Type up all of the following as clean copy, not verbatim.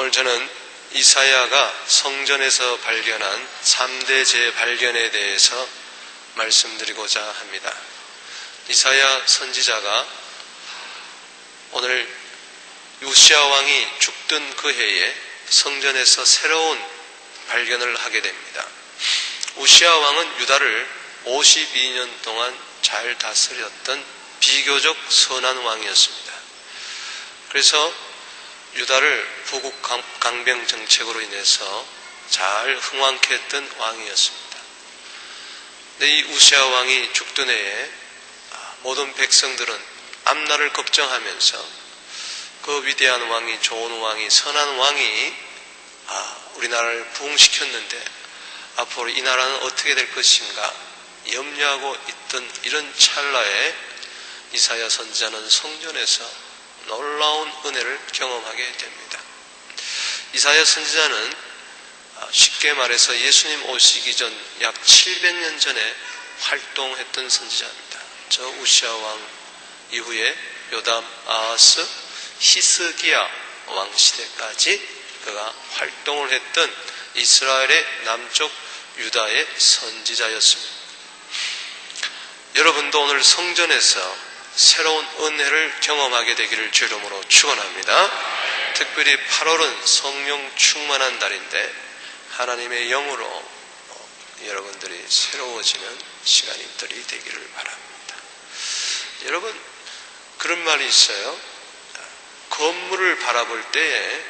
오늘 저는 이사야가 성전에서 발견한 3대 재발견에 대해서 말씀드리고자 합니다. 이사야 선지자가 오늘 우시아 왕이 죽던 그 해에 성전에서 새로운 발견을 하게 됩니다. 우시아 왕은 유다를 52년 동안 잘 다스렸던 비교적 선한 왕이었습니다. 그래서 유다를 보국 강병 정책으로 인해서 잘 흥왕케 했던 왕이었습니다. 근데 이 우시아 왕이 죽던 해에 모든 백성들은 앞날을 걱정하면서 그 위대한 왕이, 좋은 왕이, 선한 왕이 우리나라를 부흥시켰는데 앞으로 이 나라는 어떻게 될 것인가 염려하고 있던 이런 찰나에 이사야 선지자는 성전에서 놀라운 은혜를 경험하게 됩니다. 이사야 선지자는 쉽게 말해서 예수님 오시기 전 약 700년 전에 활동했던 선지자입니다. 저 우시아 왕 이후에 요담, 아하스, 히스기야 왕 시대까지 그가 활동을 했던 이스라엘의 남쪽 유다의 선지자였습니다. 여러분도 오늘 성전에서 새로운 은혜를 경험하게 되기를 주 이름으로 축원합니다. 특별히 8월은 성령 충만한 달인데 하나님의 영으로 여러분들이 새로워지는 시간들이 되기를 바랍니다. 여러분, 그런 말이 있어요. 건물을 바라볼 때에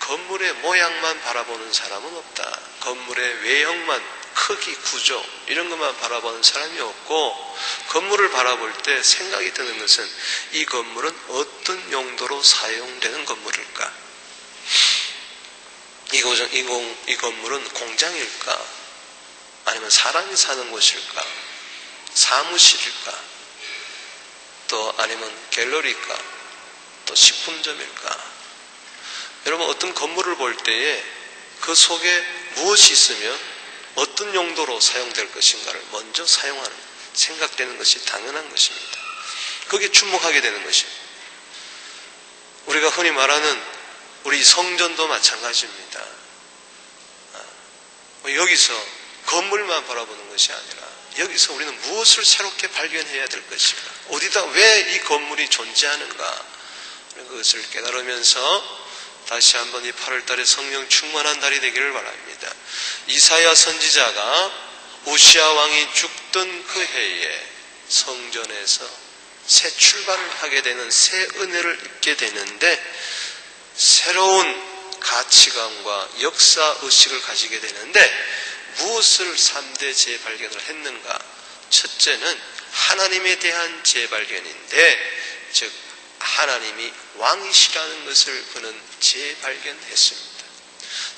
건물의 모양만 바라보는 사람은 없다. 건물의 외형만, 크기, 구조 이런 것만 바라보는 사람이 없고, 건물을 바라볼 때 생각이 드는 것은 이 건물은 어떤 용도로 사용되는 건물일까? 이 건물은 공장일까? 아니면 사람이 사는 곳일까? 사무실일까? 또 아니면 갤러리일까? 또 식품점일까? 여러분, 어떤 건물을 볼 때에 그 속에 무엇이 있으면 어떤 용도로 사용될 것인가를 먼저 생각되는 것이 당연한 것입니다. 거기에 주목하게 되는 것입니다. 우리가 흔히 말하는 우리 성전도 마찬가지입니다. 여기서 건물만 바라보는 것이 아니라 여기서 우리는 무엇을 새롭게 발견해야 될 것인가, 어디다 왜 이 건물이 존재하는가, 그것을 깨달으면서 다시 한번 이 8월달에 성령 충만한 달이 되기를 바랍니다. 이사야 선지자가 우시아 왕이 죽던 그 해에 성전에서 새 출발을 하게 되는 새 은혜를 입게 되는데, 새로운 가치관과 역사의식을 가지게 되는데, 무엇을 3대 재발견을 했는가? 첫째는 하나님에 대한 재발견인데, 즉 하나님이 왕이시라는 것을 그는 재발견했습니다.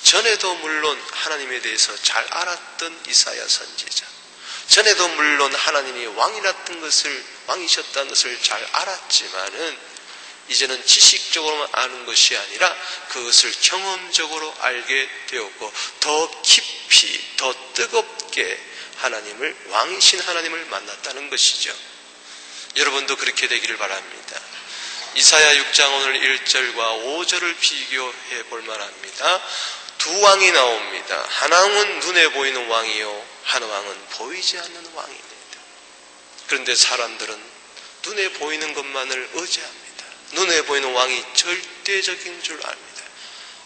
전에도 물론 하나님에 대해서 잘 알았던 이사야 선지자, 전에도 물론 하나님이 왕이셨다는 것을 잘 알았지만은 이제는 지식적으로만 아는 것이 아니라 그것을 경험적으로 알게 되었고, 더 깊이, 더 뜨겁게 왕이신 하나님을 만났다는 것이죠. 여러분도 그렇게 되기를 바랍니다. 이사야 6장 오늘 1절과 5절을 비교해 볼 만합니다. 두 왕이 나옵니다. 한 왕은 눈에 보이는 왕이요, 한 왕은 보이지 않는 왕입니다. 그런데 사람들은 눈에 보이는 것만을 의지합니다. 눈에 보이는 왕이 절대적인 줄 압니다.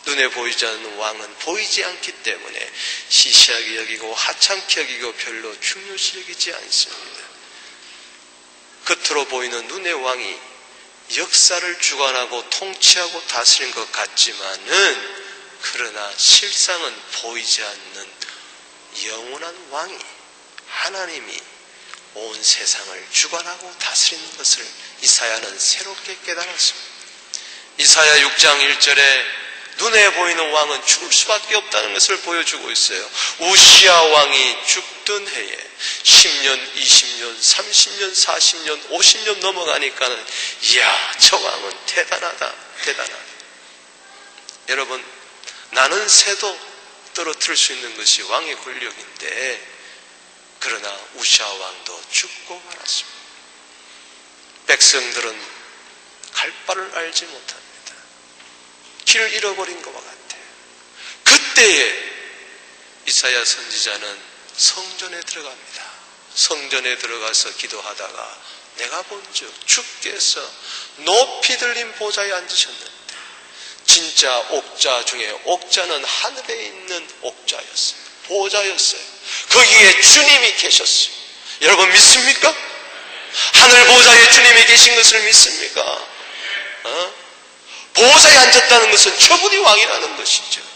눈에 보이지 않는 왕은 보이지 않기 때문에 시시하게 여기고 하찮게 여기고 별로 중요시 여기지 않습니다. 겉으로 보이는 눈의 왕이 역사를 주관하고 통치하고 다스린 것 같지만은, 그러나 실상은 보이지 않는 영원한 왕이, 하나님이 온 세상을 주관하고 다스리는 것을 이사야는 새롭게 깨달았습니다. 이사야 6장 1절에 눈에 보이는 왕은 죽을 수밖에 없다는 것을 보여주고 있어요. 우시아 왕이 죽던 해에 10년, 20년, 30년, 40년, 50년 넘어가니까는 이야, 저 왕은 대단하다. 여러분, 나는 새도 떨어뜨릴 수 있는 것이 왕의 권력인데, 그러나 우시아 왕도 죽고 말았습니다. 백성들은 갈 바를 알지 못합니다. 길을 잃어버린 것과 같아요. 그때에 이사야 선지자는 성전에 들어갑니다. 성전에 들어가서 기도하다가 내가 본즉 주께서 높이 들린 보좌에 앉으셨는데, 진짜 옥자 중에 옥자는 하늘에 있는 옥자였어요. 보좌였어요. 거기에 주님이 계셨어요. 여러분 믿습니까? 하늘 보좌에 주님이 계신 것을 믿습니까? 보좌에 앉았다는 것은 저분이 왕이라는 것이죠.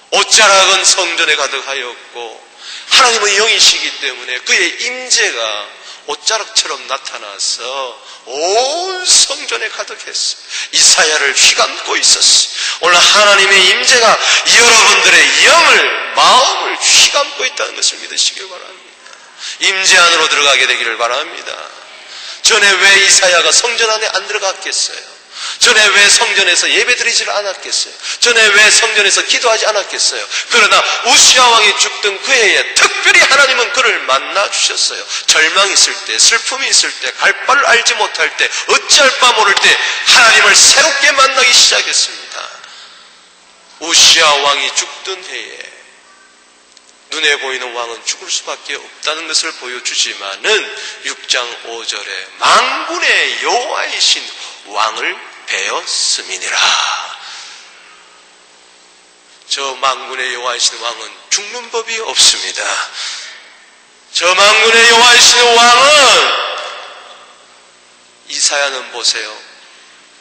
옷자락은 성전에 가득하였고 하나님의 영이시기 때문에 그의 임재가 옷자락처럼 나타나서 온 성전에 가득했어요. 이사야를 휘감고 있었어요. 오늘 하나님의 임재가 여러분들의 영을, 마음을 휘감고 있다는 것을 믿으시길 바랍니다. 임재 안으로 들어가게 되기를 바랍니다. 전에 왜 이사야가 성전 안에 안 들어갔겠어요? 전에 왜 성전에서 예배드리지를 않았겠어요? 전에 왜 성전에서 기도하지 않았겠어요? 그러나 우시야 왕이 죽던 그 해에 특별히 하나님은 그를 만나 주셨어요. 절망이 있을 때, 슬픔이 있을 때, 갈 바를 알지 못할 때, 어찌할 바 모를 때 하나님을 새롭게 만나기 시작했습니다. 우시야 왕이 죽던 해에 눈에 보이는 왕은 죽을 수밖에 없다는 것을 보여주지만은 6장 5절에 만군의 여호와이신 왕을 배었음이니라. 저 만군의 여호와이신 왕은 죽는 법이 없습니다. 저 만군의 여호와이신 왕은, 이사야는 보세요.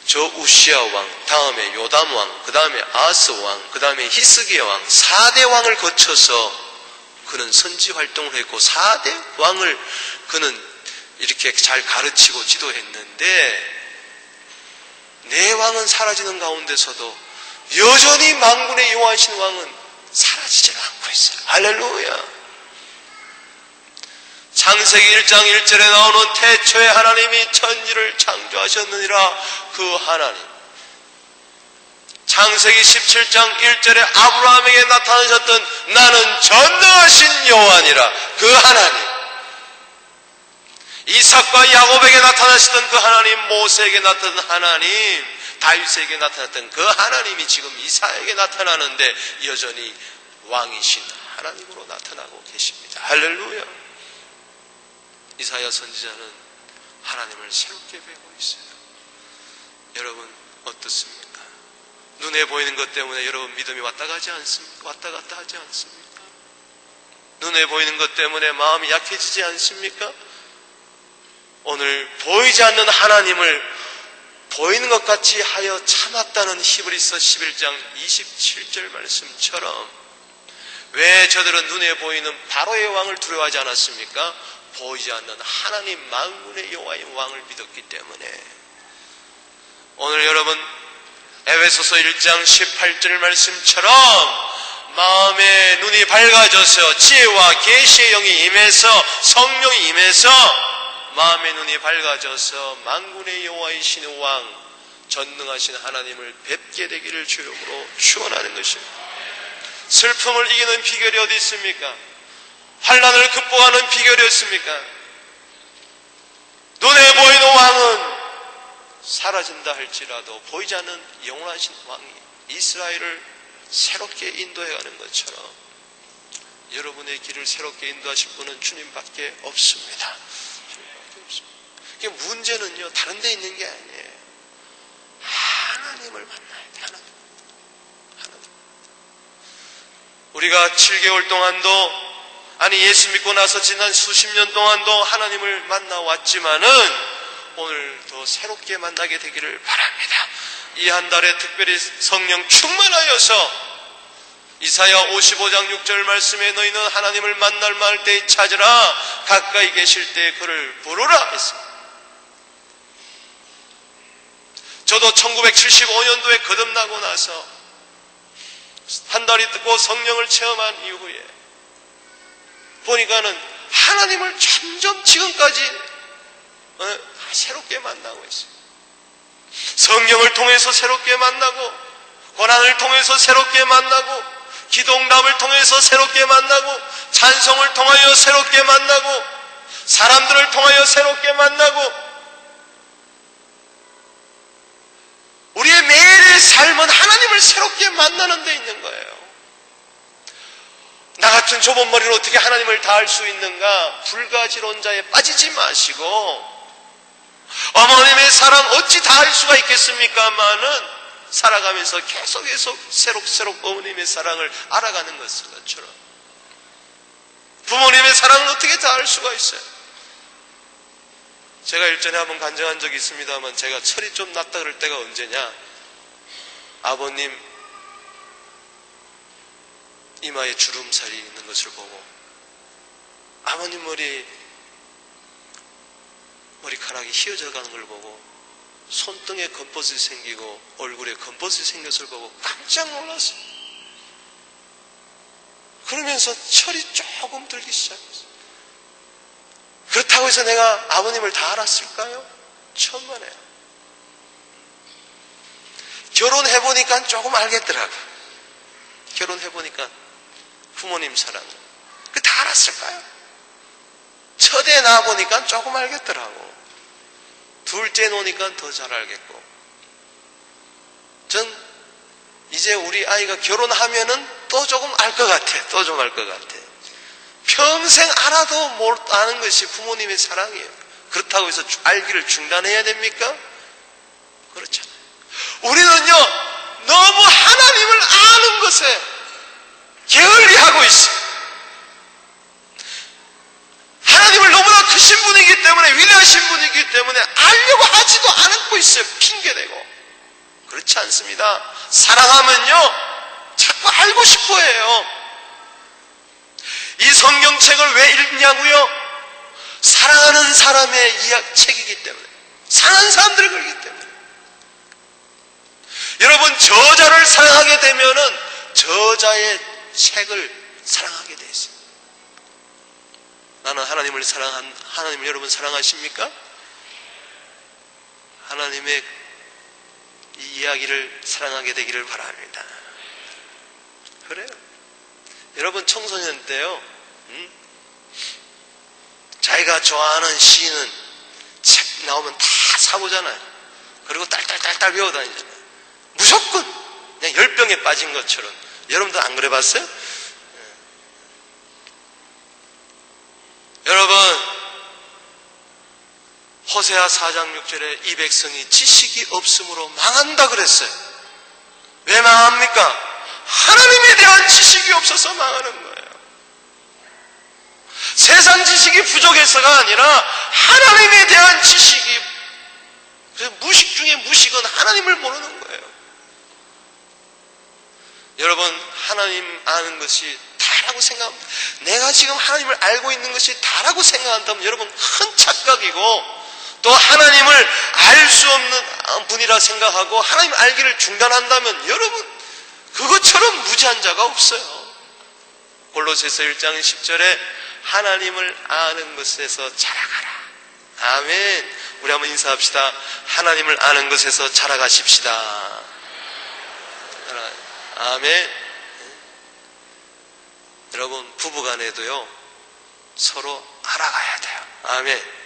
저 우시야 왕, 다음에 요담 왕, 그 다음에 아스 왕, 그 다음에 히스기야 왕, 4대 왕을 거쳐서 그는 선지 활동을 했고 4대 왕을 그는 이렇게 잘 가르치고 지도했는데, 내 왕은 사라지는 가운데서도 여전히 만군의 여호와이신 왕은 사라지지 않고 있어요. 할렐루야. 창세기 1장 1절에 나오는 태초에 하나님이 천지를 창조하셨느니라, 그 하나님. 창세기 17장 1절에 아브라함에게 나타나셨던 나는 전능하신 여호와니라, 그 하나님. 이삭과 야곱에게 나타나셨던 그 하나님, 모세에게 나타난 하나님, 다윗에게 나타났던 그 하나님이 지금 이사야에게 나타나는데 여전히 왕이신 하나님으로 나타나고 계십니다. 할렐루야. 이사야 선지자는 하나님을 새롭게 배우고 있어요. 여러분 어떻습니까? 눈에 보이는 것 때문에 여러분 믿음이 왔다 갔다 하지 않습니까? 눈에 보이는 것 때문에 마음이 약해지지 않습니까? 오늘 보이지 않는 하나님을 보이는 것 같이 하여 참았다는 히브리서 11장 27절 말씀처럼, 왜 저들은 눈에 보이는 바로의 왕을 두려워하지 않았습니까? 보이지 않는 하나님 만군의 여호와의 왕을 믿었기 때문에. 오늘 여러분 에베소서 1장 18절 말씀처럼 마음의 눈이 밝아져서 지혜와 계시의 영이 임해서, 성령이 임해서 마음의 눈이 밝아져서 만군의 여호와이신 왕, 전능하신 하나님을 뵙게 되기를 주름으로 축원하는 것입니다. 슬픔을 이기는 비결이 어디 있습니까? 환난을 극복하는 비결이 없습니까? 눈에 보이는 왕은 사라진다 할지라도 보이지 않는 영원하신 왕이 이스라엘을 새롭게 인도해가는 것처럼 여러분의 길을 새롭게 인도하실 분은 주님밖에 없습니다. 이게 문제는요, 다른 데 있는 게 아니에요. 하나님을 만나야 돼. 하나님. 우리가 7개월 동안도, 아니 예수 믿고 나서 지난 수십 년 동안도 하나님을 만나왔지만은 오늘 더 새롭게 만나게 되기를 바랍니다. 이 한 달에 특별히 성령 충만하여서 이사야 55장 6절 말씀에 너희는 하나님을 만날 때에 찾으라, 가까이 계실 때에 그를 부르라 했습니다. 저도 1975년도에 거듭나고 나서 한 달이 듣고 성령을 체험한 이후에 보니까는 하나님을 점점 지금까지 새롭게 만나고 있어요. 성령을 통해서 새롭게 만나고, 고난을 통해서 새롭게 만나고, 기도응답을 통해서 새롭게 만나고, 찬송을 통하여 새롭게 만나고, 사람들을 통하여 새롭게 만나고, 우리의 매일의 삶은 하나님을 새롭게 만나는 데 있는 거예요. 나 같은 좁은 머리로 어떻게 하나님을 다할 수 있는가? 불가지론자에 빠지지 마시고 어머님의 사랑 어찌 다할 수가 있겠습니까마는 살아가면서 계속 새록새록 어머님의 사랑을 알아가는 것처럼 부모님의 사랑을 어떻게 다할 수가 있어요? 제가 일전에 한번 간증한 적이 있습니다만 제가 철이 좀 났다 그럴 때가 언제냐? 아버님 이마에 주름살이 있는 것을 보고 아버님 머리카락이 휘어져 가는 걸 보고 손등에 검버섯이 생기고 얼굴에 검버섯이 생겼을 보고 깜짝 놀랐어요. 그러면서 철이 조금 들기 시작했어요. 그렇다고 해서 내가 아버님을 다 알았을까요? 천만에요. 결혼해보니까 조금 알겠더라고. 결혼해보니까 부모님 사랑 그 다 알았을까요? 첫애 낳아보니까 조금 알겠더라고. 둘째 놓으니까 더 잘 알겠고. 전 이제 우리 아이가 결혼하면은 또 조금 알 것 같아. 또 좀 알 것 같아. 평생 알아도 못 아는 것이 부모님의 사랑이에요. 그렇다고 해서 알기를 중단해야 됩니까? 그렇잖아요. 우리는요 너무 하나님을 아는 것에 게을리하고 있어요. 하나님을 너무나 크신 분이기 때문에 위대하신 분이기 때문에 알려고 하지도 않고 있어요. 핑계대고. 그렇지 않습니다. 사랑하면요 자꾸 알고 싶어 해요. 이 성경책을 왜 읽냐고요? 사랑하는 사람의 책이기 때문에, 사랑하는 사람들을 걸기 때문에. 여러분 저자를 사랑하게 되면은 저자의 책을 사랑하게 돼 있어요. 나는 하나님을 여러분 사랑하십니까? 하나님의 이 이야기를 사랑하게 되기를 바랍니다. 그래요. 여러분 청소년 때요, 자기가 좋아하는 시인은 책 나오면 다 사보잖아요. 그리고 딸딸딸딸 외워다니잖아요. 무조건 그냥 열병에 빠진 것처럼. 여러분도 안 그래봤어요? 여러분 호세아 4장 6절에 이 백성이 지식이 없으므로 망한다 그랬어요. 왜 망합니까? 하나님에 대한 지식이 없어서 망하는 거예요. 세상 지식이 부족해서가 아니라 하나님에 대한 지식이, 무식 중에 무식은 하나님을 모르는 거예요. 여러분 하나님 아는 것이 다라고 생각합니다. 내가 지금 하나님을 알고 있는 것이 다라고 생각한다면 여러분 큰 착각이고, 또 하나님을 알 수 없는 분이라 생각하고 하나님 알기를 중단한다면 여러분 그것처럼 무지한 자가 없어요. 골로새서 1장 10절에 하나님을 아는 것에서 자라가라. 아멘. 우리 한번 인사합시다. 하나님을 아는 것에서 자라가십시다. 아멘. 여러분 부부간에도요 서로 알아가야 돼요. 아멘.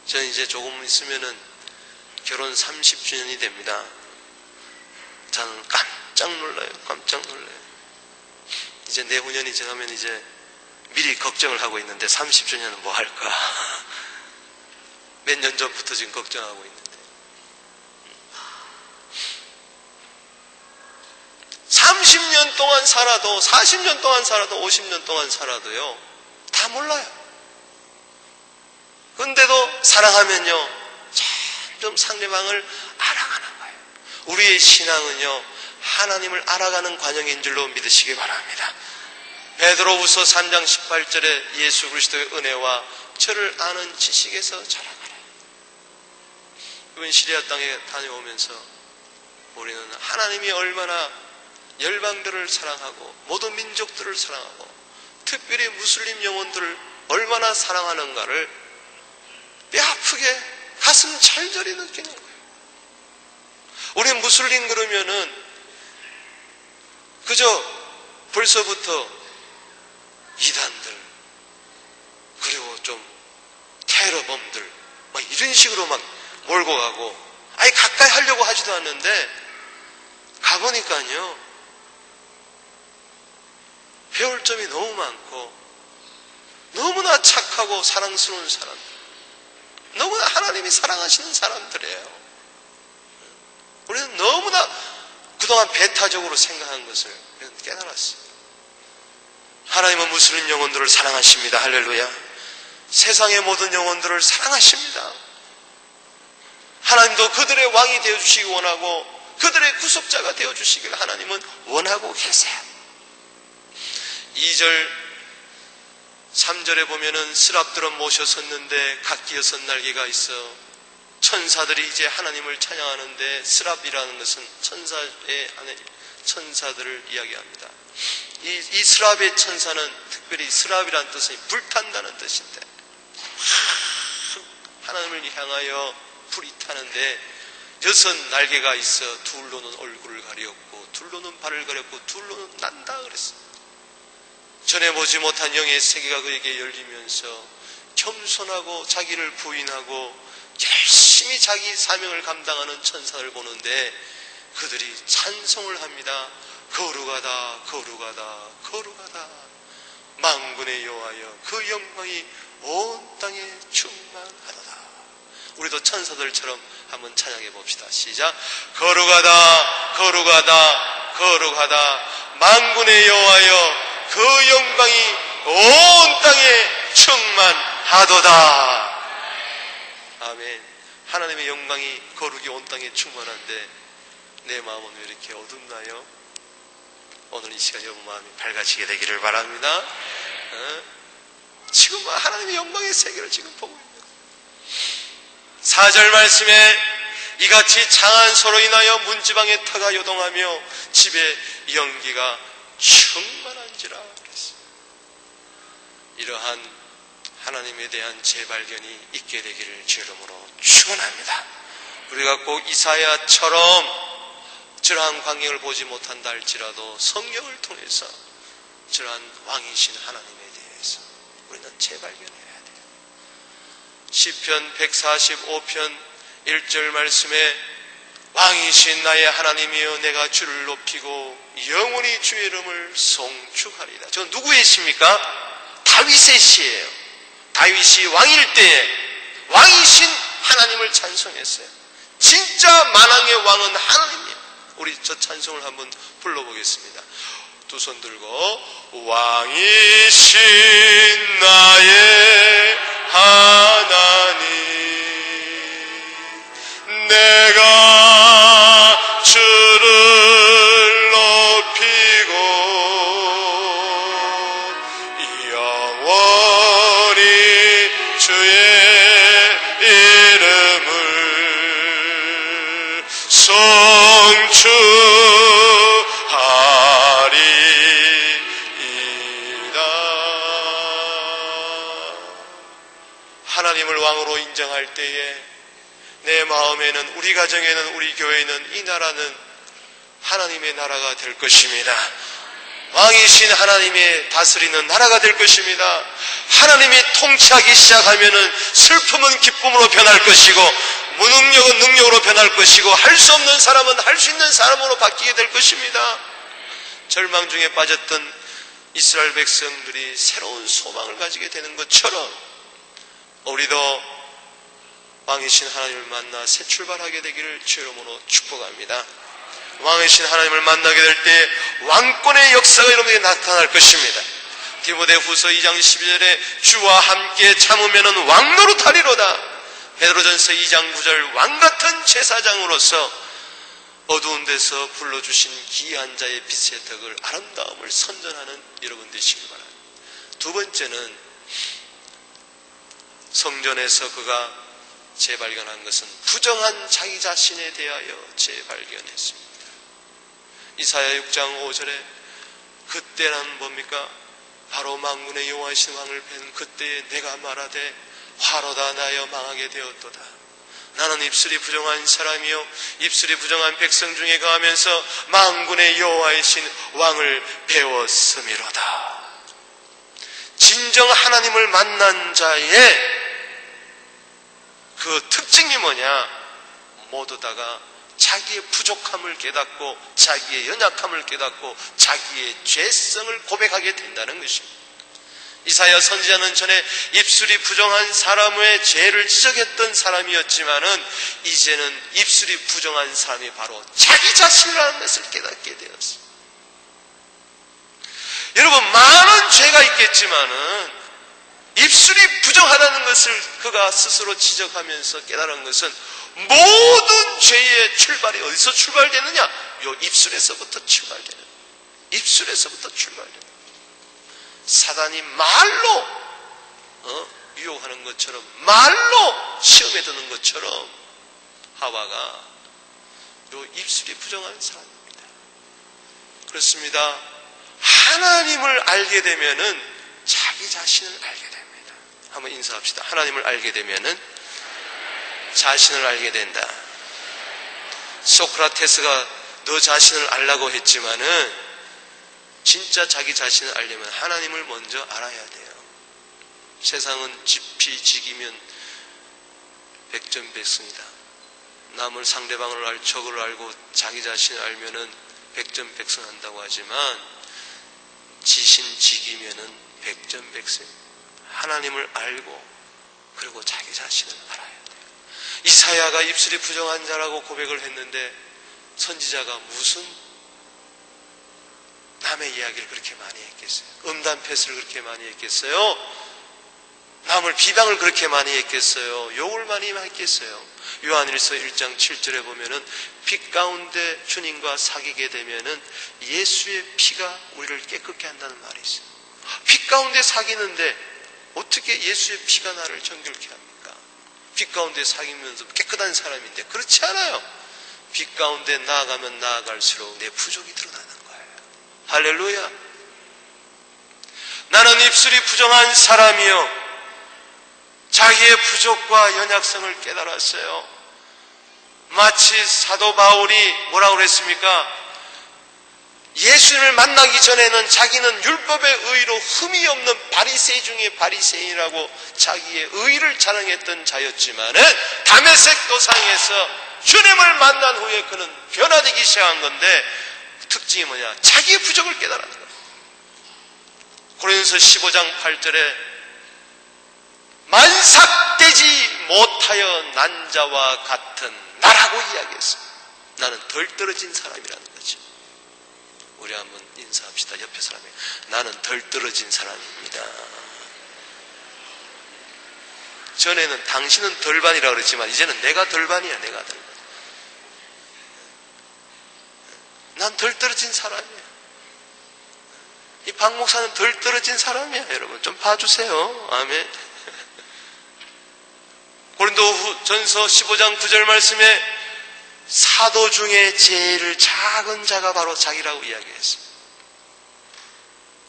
저는 이제 조금 있으면은 결혼 30주년이 됩니다. 저는 깜짝 놀라요. 이제 내후년이 지나면 이제 미리 걱정을 하고 있는데 30주년은 뭐 할까? 몇 년 전부터 지금 걱정하고 있는데 30년 동안 살아도 40년 동안 살아도 50년 동안 살아도요 다 몰라요. 그런데도 사랑하면요 점점 상대방을 알아가는 거예요. 우리의 신앙은요 하나님을 알아가는 과정인 줄로 믿으시기 바랍니다. 베드로후서 3장 18절에 예수 그리스도의 은혜와 저를 아는 지식에서 자라가라. 이번 시리아 땅에 다녀오면서 우리는 하나님이 얼마나 열방들을 사랑하고 모든 민족들을 사랑하고 특별히 무슬림 영혼들을 얼마나 사랑하는가를 뼈아프게 가슴 절절히 느끼는 거예요. 우리 무슬림 그러면은 그저 벌써부터 이단들 그리고 좀 테러범들 막 이런 식으로 막 몰고 가고 아니 가까이 하려고 하지도 않는데 가보니까요 배울 점이 너무 많고 너무나 착하고 사랑스러운 사람, 너무나 하나님이 사랑하시는 사람들이에요. 우리는 너무나 그동안 배타적으로 생각한 것을 깨달았어요. 하나님은 무슬림 영혼들을 사랑하십니다. 할렐루야. 세상의 모든 영혼들을 사랑하십니다. 하나님도 그들의 왕이 되어주시기 원하고 그들의 구속자가 되어주시기를 하나님은 원하고 계세요. 2절 3절에 보면은 스랍들은 모셔섰는데 각기 6날개가 있어 천사들이 이제 하나님을 찬양하는데 스랍이라는 것은 천사들을 이야기합니다. 이 스랍의 천사는 특별히 스랍이라는 뜻은 불탄다는 뜻인데 하나님을 향하여 불이 타는데 6날개가 있어 둘로는 얼굴을 가렸고 둘로는 발을 가렸고 둘로는 난다 그랬습니다. 전에 보지 못한 영의 세계가 그에게 열리면서 겸손하고 자기를 부인하고 열심히 자기 사명을 감당하는 천사를 보는데 그들이 찬송을 합니다. 거룩하다 거룩하다 거룩하다 만군의 여호와여 그 영광이 온 땅에 충만하도다. 우리도 천사들처럼 한번 찬양해 봅시다. 시작. 거룩하다 거룩하다 거룩하다 만군의 여호와여 그 영광이 온 땅에 충만하도다. 아멘. 하나님의 영광이 거룩이 온 땅에 충만한데 내 마음은 왜 이렇게 어둡나요? 오늘 이 시간 여러분 마음이 밝아지게 되기를 바랍니다. 지금 하나님의 영광의 세계를 지금 보고 있는 4절 말씀에 이같이 장한 소로 인하여 문지방의 터가 요동하며 집에 연기가 충만한지라 그랬어요. 이러한 하나님에 대한 재발견이 있게 되기를 주 이름으로 축원합니다. 우리가 꼭 이사야처럼 저러한 광경을 보지 못한다 할지라도 성경을 통해서 저러한 왕이신 하나님에 대해서 우리는 재발견해야 돼요. 시편 145편 1절 말씀에 왕이신 나의 하나님이여 내가 주를 높이고 영원히 주의 이름을 송축하리다. 저 누구의 시입니까? 다윗의 시예요. 다윗이 왕일 때에 왕이신 하나님을 찬송했어요. 진짜 만왕의 왕은 하나님이에요. 우리 저 찬송을 한번 불러보겠습니다. 두 손 들고 왕이신 나의 하나님 내가 주를 높이고 영원히 주의 이름을 송축하리이다. 하나님을 왕으로 인정할 때에 내 마음에는 우리 가정에는 우리 교회는 이 나라는 하나님의 나라가 될 것입니다. 왕이신 하나님의 다스리는 나라가 될 것입니다. 하나님이 통치하기 시작하면은 슬픔은 기쁨으로 변할 것이고 무능력은 능력으로 변할 것이고 할 수 없는 사람은 할 수 있는 사람으로 바뀌게 될 것입니다. 절망 중에 빠졌던 이스라엘 백성들이 새로운 소망을 가지게 되는 것처럼 우리도 왕이신 하나님을 만나 새 출발하게 되기를 주 이름으로 축복합니다. 왕이신 하나님을 만나게 될 때 왕권의 역사가 여러분에게 나타날 것입니다. 디모데후서 2장 12절에 주와 함께 참으면 왕노릇하리로다. 베드로전서 2장 9절 왕같은 제사장으로서 어두운 데서 불러주신 귀한 자의 빛의 덕을 아름다움을 선전하는 여러분 되시기 바랍니다. 두 번째는 성전에서 그가 재발견한 것은 부정한 자기 자신에 대하여 재발견했습니다. 이사야 6장 5절에 그때는 뭡니까? 바로 만군의 여호와이신 왕을 뵌 그때에 내가 말하되 화로다 나여 망하게 되었도다. 나는 입술이 부정한 사람이요 입술이 부정한 백성 중에 거하면서 만군의 여호와이신 왕을 배웠음이로다. 진정 하나님을 만난 자의 그 특징이 뭐냐? 모두 다가 자기의 부족함을 깨닫고 자기의 연약함을 깨닫고 자기의 죄성을 고백하게 된다는 것입니다. 이사야 선지자는 전에 입술이 부정한 사람의 죄를 지적했던 사람이었지만은 이제는 입술이 부정한 사람이 바로 자기 자신이라는 것을 깨닫게 되었습니다. 여러분, 많은 죄가 있겠지만은 입술이 부정하다는 것을 그가 스스로 지적하면서 깨달은 것은 모든 죄의 출발이 어디서 출발되느냐? 요 입술에서부터 출발되는, 입술에서부터 출발되는. 사단이 말로 유혹하는 것처럼, 말로 시험에 드는 것처럼 하와가 요 입술이 부정한 사람입니다. 그렇습니다. 하나님을 알게 되면은 자기 자신을 알게 됩니다. 한번 인사합시다. 하나님을 알게 되면은 자신을 알게 된다. 소크라테스가 너 자신을 알라고 했지만은 진짜 자기 자신을 알려면 하나님을 먼저 알아야 돼요. 세상은 지피지기면 백전백승이다. 남을, 상대방을 알, 적을 알고 자기 자신을 알면은 백전백승한다고 하지만 지신지기면은 백전백승. 하나님을 알고 그리고 자기 자신을 알아야 돼요. 이사야가 입술이 부정한 자라고 고백을 했는데 선지자가 무슨 남의 이야기를 그렇게 많이 했겠어요? 음담패스를 그렇게 많이 했겠어요? 남을 비방을 그렇게 많이 했겠어요? 욕을 많이 했겠어요? 요한일서 1장 7절에 보면은 빛 가운데 주님과 사귀게 되면은 예수의 피가 우리를 깨끗게 한다는 말이 있어요. 빛 가운데 사귀는데 어떻게 예수의 피가 나를 정결케 합니까? 빛 가운데 사귀면서 깨끗한 사람인데 그렇지 않아요. 빛 가운데 나아가면 나아갈수록 내 부족이 드러나는 거예요. 할렐루야. 나는 입술이 부정한 사람이요 자기의 부족과 연약성을 깨달았어요. 마치 사도 바울이 뭐라고 그랬습니까? 예수님을 만나기 전에는 자기는 율법의 의로 흠이 없는 바리새인 중에 바리새인이라고 자기의 의를 자랑했던 자였지만은 다메섹 도상에서 주님을 만난 후에 그는 변화되기 시작한 건데 특징이 뭐냐? 자기의 부족을 깨달았는 거예요. 고린도서 15장 8절에 만삭되지 못하여 난 자와 같은 나라고 이야기했습니다. 나는 덜 떨어진 사람이라는 거죠. 우리 한번 인사합시다. 옆에 사람에게. 나는 덜 떨어진 사람입니다. 전에는 당신은 덜반이라고 그랬지만 이제는 내가 덜반이야. 내가 덜반. 난 덜 떨어진 사람이야. 이 박 목사는 덜 떨어진 사람이야. 여러분 좀 봐주세요. 아멘. 고린도전서 15장 9절 말씀에 사도 중에 제일 작은 자가 바로 자기라고 이야기했어요.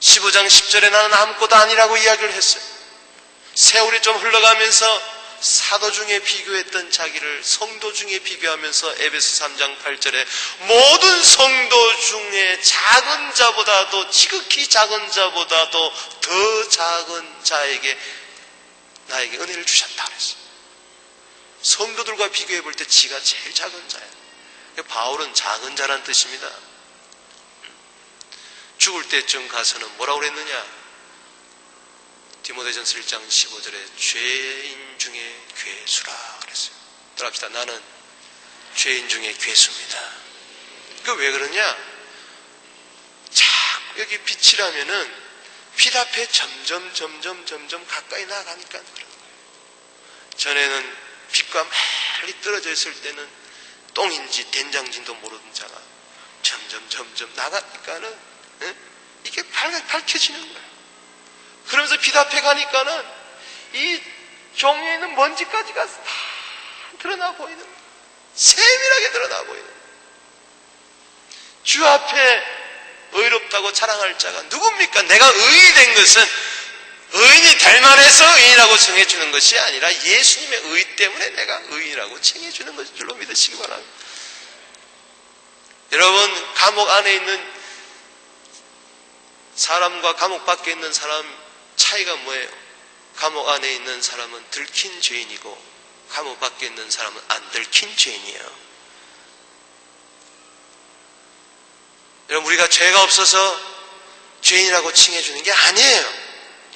15장 10절에 나는 아무것도 아니라고 이야기를 했어요. 세월이 좀 흘러가면서 사도 중에 비교했던 자기를 성도 중에 비교하면서 에베소 3장 8절에 모든 성도 중에 작은 자보다도 지극히 작은 자보다도 더 작은 자에게 나에게 은혜를 주셨다 그랬어요. 성도들과 비교해 볼 때 지가 제일 작은 자예요. 바울은 작은 자란 뜻입니다. 죽을 때쯤 가서는 뭐라고 그랬느냐? 디모데전서 1장 15절에 죄인 중에 괴수라 그랬어요. 따라합시다. 나는 죄인 중에 괴수입니다. 그 왜 그러냐? 자꾸 여기 빛이라면은 빛 앞에 점점 가까이 나가니까 그런 거예요. 전에는 빛과 멀리 떨어져 있을 때는 똥인지 된장인지도 모르는 자가 점점 나가니까는 이게 밝혀지는 거예요. 그러면서 빛 앞에 가니까는 이 종이에 있는 먼지까지가 다 드러나 보이는 거예요. 세밀하게 드러나 보이는 거예요. 주 앞에 의롭다고 자랑할 자가 누굽니까? 내가 의인이 된 것은 의인이 될 만해서 의인이라고 정해주는 것이 아니라 예수님의 의 때문에 내가 의인이라고 정해주는 것인 줄로 믿으시기 바랍니다. 여러분, 감옥 안에 있는 사람과 감옥 밖에 있는 사람 차이가 뭐예요? 감옥 안에 있는 사람은 들킨 죄인이고 감옥 밖에 있는 사람은 안 들킨 죄인이에요. 여러분, 우리가 죄가 없어서 죄인이라고 칭해주는 게 아니에요.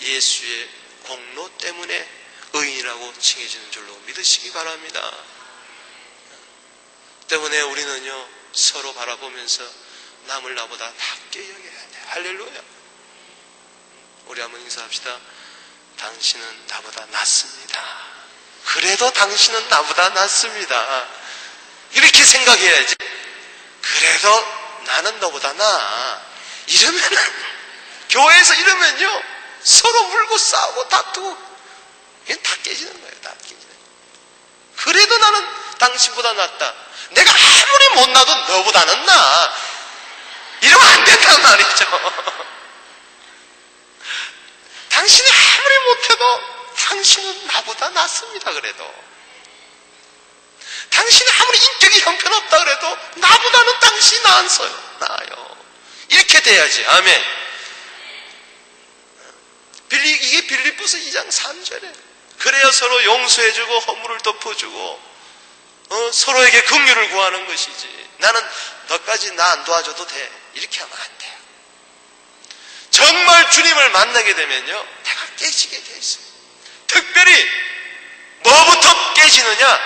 예수의 공로 때문에 의인이라고 칭해지는 줄로 믿으시기 바랍니다. 때문에 우리는요, 서로 바라보면서 남을 나보다 낫게 여겨야 돼. 할렐루야. 우리 한번 인사합시다. 당신은 나보다 낫습니다. 그래도 당신은 나보다 낫습니다. 이렇게 생각해야지. 그래도 나는 너보다 나아. 이러면은, 교회에서 이러면요, 서로 물고 싸우고 다투고, 이건 다 깨지는 거예요. 다 깨지는 거예요. 그래도 나는 당신보다 낫다. 내가 아무리 못나도 너보다는 나아. 이러면 안 된단 말이죠. 당신이 아무리 못해도 당신은 나보다 낫습니다. 그래도 당신이 아무리 인격이 형편없다 그래도 나보다는 당신이 나아요. 이렇게 돼야지. 아멘. 이게 빌립보서 2장 3절에 그래야 서로 용서해주고 허물을 덮어주고 서로에게 긍휼을 구하는 것이지. 나는 너까지 나 안 도와줘도 돼. 이렇게 하면 안 돼요. 정말 주님을 만나게 되면요, 내가 깨지게 돼 있어요. 특별히 뭐부터 깨지느냐?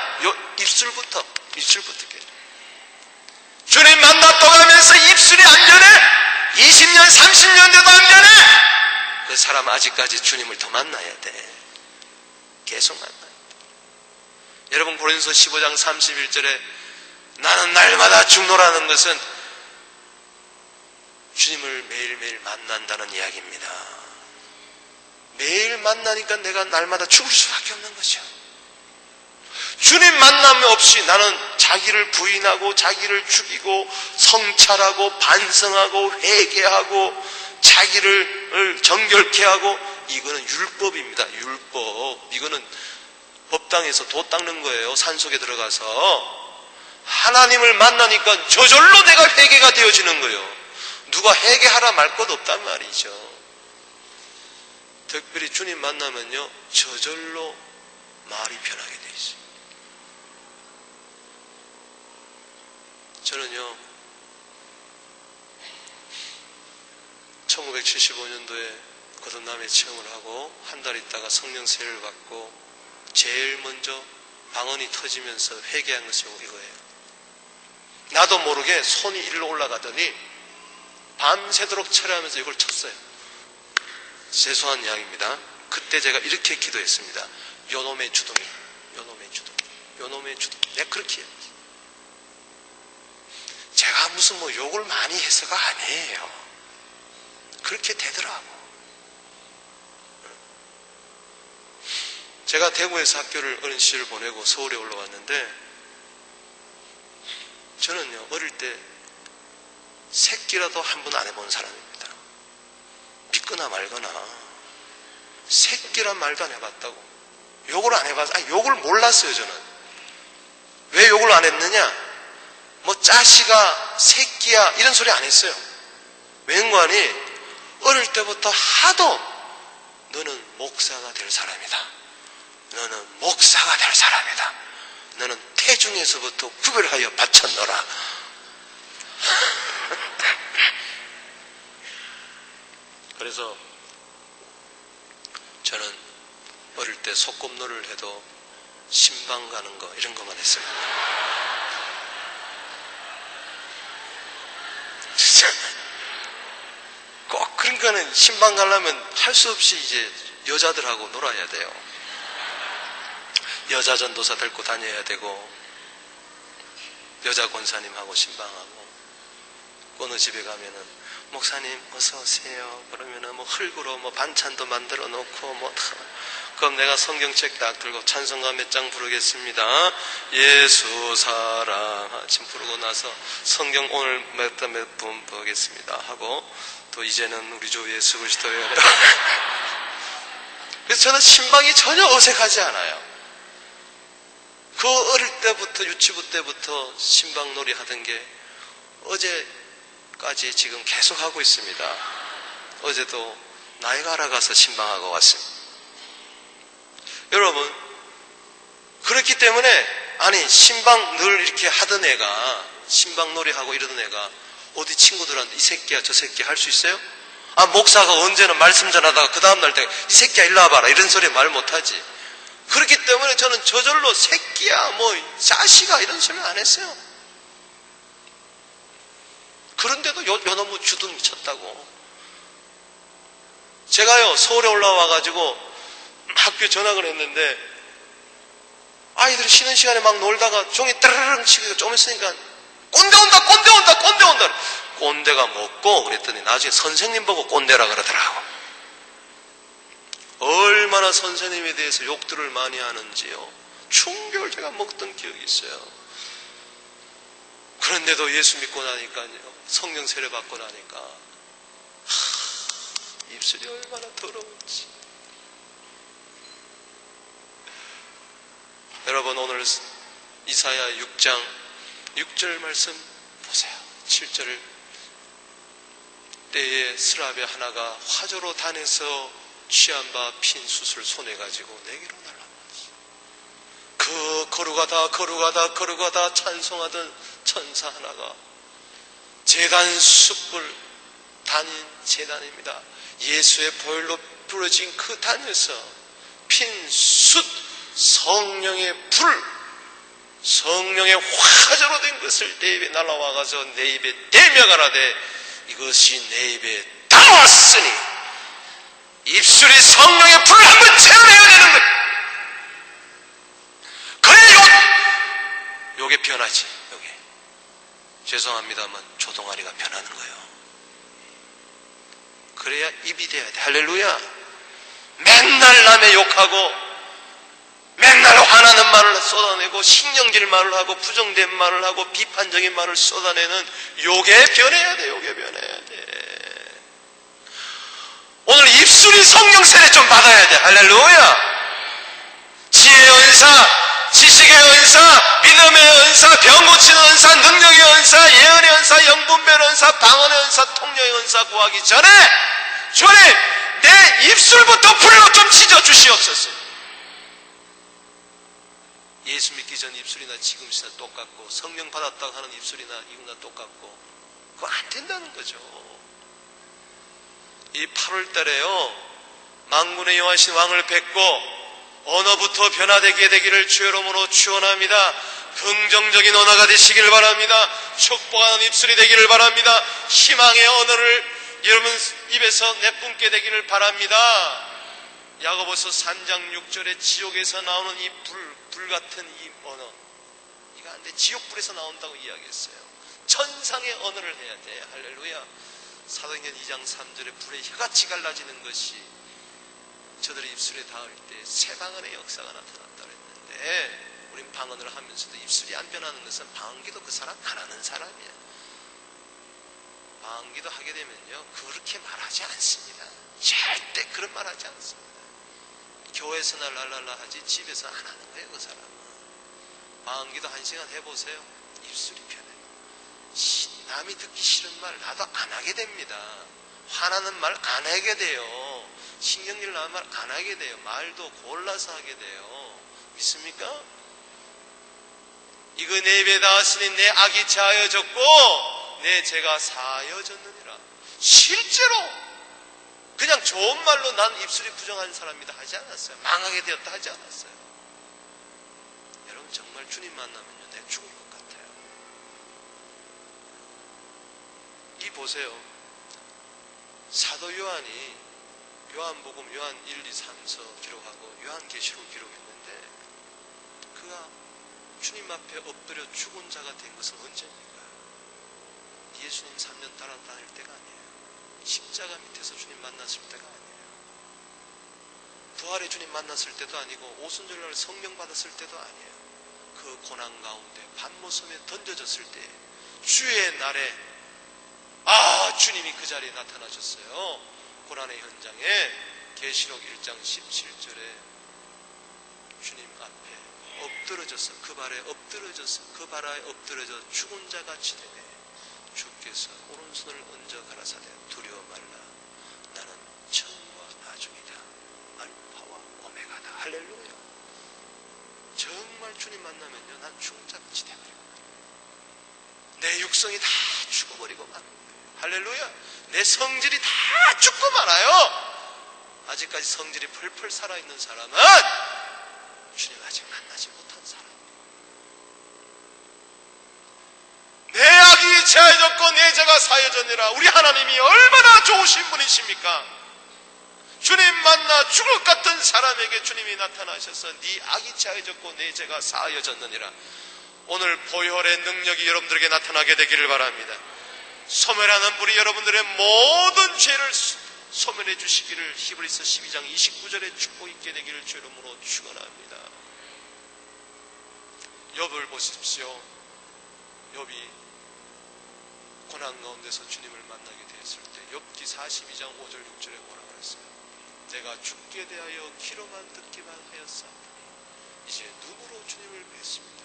입술부터 깨져. 주님 만나 또 가면서 입술이 안 변해. 20년 30년 돼도 안 변해. 그 사람 아직까지 주님을 더 만나야 돼. 계속 만나야 돼. 여러분, 고린도서 15장 31절에 나는 날마다 죽노라는 것은 주님을 매일매일 만난다는 이야기입니다. 매일 만나니까 내가 날마다 죽을 수밖에 없는 거죠. 주님 만남 없이 나는 자기를 부인하고 자기를 죽이고 성찰하고 반성하고 회개하고 자기를 정결케 하고, 이거는 율법입니다. 율법. 이거는 법당에서 도 닦는 거예요. 산속에 들어가서. 하나님을 만나니까 저절로 내가 회개가 되어지는 거예요. 누가 회개하라 말 것 없단 말이죠. 특별히 주님 만나면요, 저절로 말이 변하게 돼 있어요. 저는요, 1975년도에 거듭남의 체험을 하고 한 달 있다가 성령 세례를 받고 제일 먼저 방언이 터지면서 회개한 것이 이거예요. 나도 모르게 손이 일로 올라가더니 밤새도록 철회하면서 이걸 쳤어요. 죄송한 이야기입니다. 그때 제가 이렇게 기도했습니다. 요놈의 주둥이, 요놈의 주둥이, 요놈의 주둥이. 내가 그렇게 해요. 제가 무슨 욕을 많이 해서가 아니에요. 그렇게 되더라고. 제가 대구에서 학교를 어린 시절을 보내고 서울에 올라왔는데, 저는요, 어릴 때 새끼라도 한 번 안 해본 사람입니다. 믿거나 말거나. 새끼란 말도 안 해봤다고. 욕을 안 해봤어요. 욕을 몰랐어요, 저는. 왜 욕을 안 했느냐? 짜시가, 새끼야, 이런 소리 안 했어요. 왠관이 어릴 때부터 하도 너는 목사가 될 사람이다. 너는 목사가 될 사람이다. 너는 태중에서부터 구별하여 바쳤노라. 그래서 저는 어릴 때 소꿉놀이를 해도 신방 가는 거 이런 것만 했어요. 꼭 그러니까는 신방 가려면 할 수 없이 이제 여자들하고 놀아야 돼요. 여자 전도사 데리고 다녀야 되고, 여자 권사님하고 신방하고, 어느 집에 가면은 목사님 어서 오세요. 그러면은 흙으로 반찬도 만들어 놓고 그럼 내가 성경책 딱 들고 찬송가 몇 장 부르겠습니다. 예수 사랑 지금 부르고 나서 성경 오늘 몇 분 보겠습니다 하고, 또 이제는 우리 주 예수 그리스도의 은혜로. 그래서 저는 신방이 전혀 어색하지 않아요. 그 어릴 때부터, 유치부 때부터 신방놀이 하던 게 어제까지 지금 계속 하고 있습니다. 어제도 나이가라 가서 신방하고 왔습니다. 여러분, 그렇기 때문에 아니 신방 늘 이렇게 하던 애가 신방 놀이하고 이러던 애가 어디 친구들한테 이 새끼야 저 새끼야 할 수 있어요? 아 목사가 언제는 말씀 전하다가 그 다음날 때 이 새끼야 일로 와봐라 이런 소리 말 못하지. 그렇기 때문에 저는 저절로 새끼야 뭐 자식아 이런 소리 안 했어요. 그런데도 요놈의 주둥이 쳤다고. 제가요 서울에 올라와가지고 학교 전학을 했는데 아이들이 쉬는 시간에 막 놀다가 종이 따르릉 치고 좀 있으니까 꼰대 온다 꼰대 온다 꼰대 온다. 꼰대가 뭐고 그랬더니 나중에 선생님 보고 꼰대라 그러더라고. 얼마나 선생님에 대해서 욕들을 많이 하는지요. 충격을 제가 먹던 기억이 있어요. 그런데도 예수 믿고 나니까요 성령 세례 받고 나니까 입술이 얼마나 더러운지. 여러분 오늘 이사야 6장 6절 말씀 보세요. 7절을 때에 스라베 하나가 화조로 단에서 취한 바 핀 숯을 손에 가지고 내게로 날아왔어. 그 거룩하다 찬송하던 천사 하나가 제단 숯불 단인 제단입니다. 예수의 보혈로 부러진 그 단에서 핀 숯 성령의 불 성령의 화조로 된 것을 내 입에 날아와가서 내 입에 대명하라되 이것이 내 입에 닿았으니 입술이 성령의 불을 한번 체험해야 되는 거예요. 그래야 요게 변하지. 요게 죄송합니다만 조동아리가 변하는 거예요. 그래야 입이 돼야 돼. 할렐루야. 맨날 남의 욕하고 맨날 화나는 말을 쏟아내고 신경질 말을 하고 부정된 말을 하고 비판적인 말을 쏟아내는 요게 변해야 돼. 요게 변해야 돼. 오늘 입술이 성령 세례 좀 받아야 돼. 할렐루야. 지혜의 은사, 지식의 은사, 믿음의 은사, 병 고치는 은사, 능력의 은사, 예언의 은사, 영분별 은사, 방언의 은사, 통령의 은사 구하기 전에 주님 내 입술부터 불로 좀 찢어 주시옵소서. 예수 믿기 전 입술이나 지금 시나 똑같고 성령 받았다고 하는 입술이나 이거나 똑같고 그거 안 된다는 거죠. 이 8월 달에요 만군의 여호와신 왕을 뵙고 언어부터 변화되게 되기를 주의 이름으로 축원합니다. 긍정적인 언어가 되시길 바랍니다. 축복하는 입술이 되기를 바랍니다. 희망의 언어를 여러분 입에서 내뿜게 되기를 바랍니다. 야고보서 3장 6절에 지옥에서 나오는 이 불 같은 이 언어 이거 안 돼. 지옥불에서 나온다고 이야기했어요. 천상의 언어를 해야 돼. 할렐루야. 사도행전 2장 3절에 불의 혀같이 갈라지는 것이 저들의 입술에 닿을 때 새 방언의 역사가 나타났다고 했는데 우린 방언을 하면서도 입술이 안 변하는 것은 방언기도 그 사람 안 하는 사람이야. 방언기도 하게 되면요 그렇게 말하지 않습니다. 절대 그런 말 하지 않습니다. 교회에서나 랄랄라 하지 집에서 안 하는 거예요. 그 사람은. 방언기도 1시간 해보세요. 입술이 변해요. 남이 듣기 싫은 말 나도 안 하게 됩니다. 화나는 말 안 하게 돼요. 신경질 나는 말 안 하게 돼요. 말도 골라서 하게 돼요. 믿습니까? 이거 내 입에 닿았으니 내 악이 자하여졌고 내 죄가 사하여졌느니라. 실제로 그냥 좋은 말로 난 입술이 부정한 사람이다 하지 않았어요. 망하게 되었다 하지 않았어요. 여러분 정말 주님 만나면요 내가 죽을 것 같아요. 이 보세요. 사도 요한이 요한복음 요한 1, 2, 3서 기록하고 요한계시록 기록했는데 그가 주님 앞에 엎드려 죽은 자가 된 것은 언제입니까? 예수님 3년 따라 다닐 때가 아니에요. 십자가 밑에서 주님 만났을 때가 아니에요. 부활의 주님 만났을 때도 아니고 오순절날 성령 받았을 때도 아니에요. 그 고난 가운데 밤모섬에 던져졌을 때 주의 날에 주님이 그 자리에 나타나셨어요. 고난의 현장에 계시록 1장 17절에 주님 앞에 엎드러져서 그 발에 엎드러져서 그 발아에 엎드러져 죽은 자 같이 되네. 주께서 오른손을 얹어 가라사대 두려워 말라. 나는 처음과 나중이다. 알파와 오메가다. 할렐루야. 정말 정말 주님 만나면요, 난 중작지 돼버리고 내 육성이 다 죽어버리고 만 할렐루야. 내 성질이 다 죽고 말아요. 아직까지 성질이 펄펄 살아있는 사람은 주님 아직 만나지 못한 사람. 내 악이 제하여졌고 내 죄가 사여졌느니라. 우리 하나님이 얼마나 좋으신 분이십니까? 주님 만나 죽을 것 같은 사람에게 주님이 나타나셔서 네 악이 제하여졌고 내 죄가 사여졌느니라. 오늘 보혈의 능력이 여러분들에게 나타나게 되기를 바랍니다. 소멸하는 불이 여러분들의 모든 죄를 소멸해 주시기를 히브리서 12장 29절에 축복 있게 되기를 주 이름으로 축원합니다. 욥을 보십시오. 욥이 고난 가운데서 주님을 만나게 되었을 때 욥기 42장 5절 6절에 뭐라고 그랬어요? 내가 죽게 대하여 귀로만 듣기만 하였사오니 이제 눈으로 주님을 뵀습니다.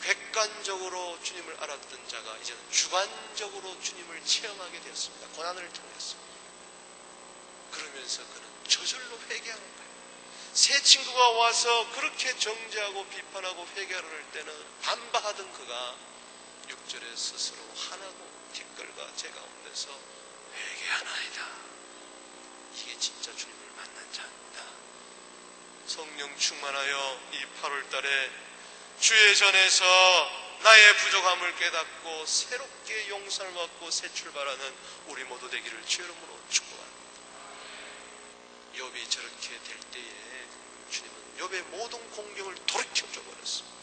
객관적으로 주님을 알았던 자가 이제는 주관적으로 주님을 체험하게 되었습니다. 고난을 통해서. 그러면서 그는 저절로 회개하는 거예요. 새 친구가 와서 그렇게 정죄하고 비판하고 회개하려 할 때는 반박하던 그가 6절에 스스로 화나고 뒷걸과 제 가운데서 회개하나이다. 이게 진짜 주님을 만난 자입니다. 성령 충만하여 이 8월 달에 주의 전에서 나의 부족함을 깨닫고 새롭게 용서를 받고 새 출발하는 우리 모두 되기를 주 이름으로 축복합니다. 욥이 저렇게 될 때에 주님은 욥의 모든 공경을 돌이켜줘 버렸습니다.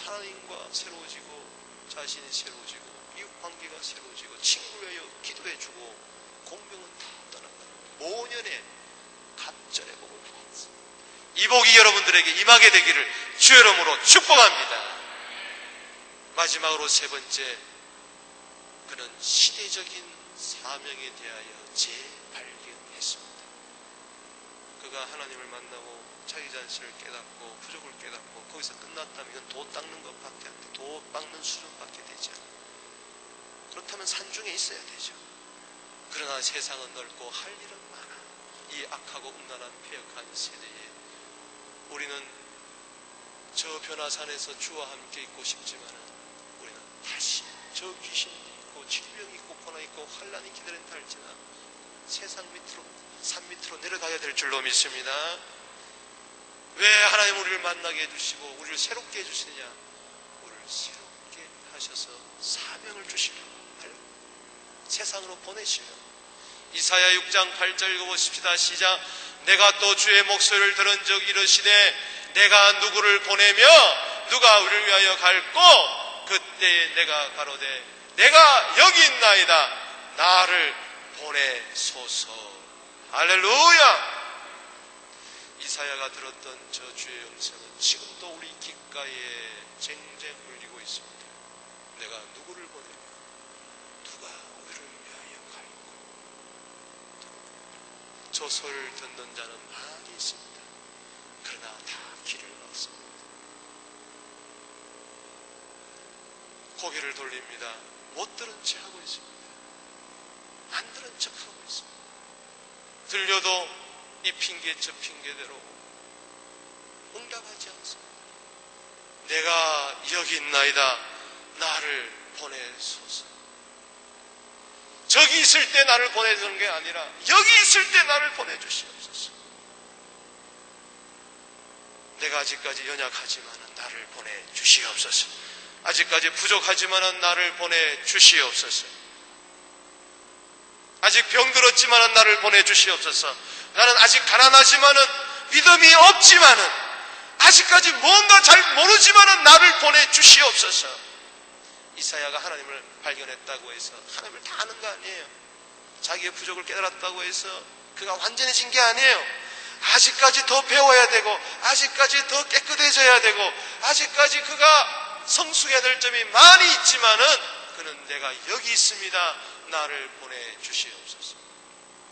하나님과 새로워지고 자신이 새로워지고 이웃 관계가 새로워지고 친구여 기도해주고 공경은 다 떠나가는 모년의 갑절의 복을 받았습니다. 이 복이 여러분들에게 임하게 되기를 주 이름으로 축복합니다. 마지막으로 세 번째, 그는 시대적인 사명에 대하여 재발견했습니다. 그가 하나님을 만나고 자기 자신을 깨닫고 부족을 깨닫고 거기서 끝났다면 이건 도 닦는 것밖에 안 돼. 도 닦는 수준밖에 되지 않아요. 그렇다면 산중에 있어야 되죠. 그러나 세상은 넓고 할 일은 많아. 이 악하고 음란한 폐역한 세대에 우리는 저 변화산에서 주와 함께 있고 싶지만은 우리는 다시 저 귀신이 있고 질병이 있고 고난 있고 환란이 기다린다 할지나 세상 밑으로 산 밑으로 내려가야 될 줄로 믿습니다. 왜 하나님 우리를 만나게 해주시고 우리를 새롭게 해주시느냐? 우리를 새롭게 하셔서 사명을 주시려고 세상으로 보내시려고. 이사야 6장 8절 읽어보십시다. 시작. 내가 또 주의 목소리를 들은 적 이르시되 내가 누구를 보내며 누가 우리를 위하여 갈고 그때 내가 가로되 내가 여기 있나이다. 나를 보내소서. 할렐루야. 이사야가 들었던 저 주의 음성은 지금도 우리 귓가에 쟁쟁 울리고 있습니다. 내가 누구를 보내며 누가 우리를 위하여 갈고. 저 소리를 듣는 자는 많이 있습니다. 그러나 다 길을 막습니다. 고개를 돌립니다. 못 들은 채 하고 있습니다. 안 들은 척 하고 있습니다. 들려도 이 핑계 저 핑계대로 응답하지 않습니다. 내가 여기 있나이다. 나를 보내소서. 저기 있을 때 나를 보내주는 게 아니라 여기 있을 때 나를 보내주시옵소서. 내가 아직까지 연약하지만은 나를 보내주시옵소서. 아직까지 부족하지만은 나를 보내주시옵소서. 아직 병들었지만은 나를 보내주시옵소서. 나는 아직 가난하지만은 믿음이 없지만은 아직까지 뭔가 잘 모르지만은 나를 보내주시옵소서. 이사야가 하나님을 발견했다고 해서 하나님을 다 아는 거 아니에요. 자기의 부족을 깨달았다고 해서 그가 완전해진 게 아니에요. 아직까지 더 배워야 되고 아직까지 더 깨끗해져야 되고 아직까지 그가 성숙해야 될 점이 많이 있지만은 그는 내가 여기 있습니다. 나를 보내주시옵소서.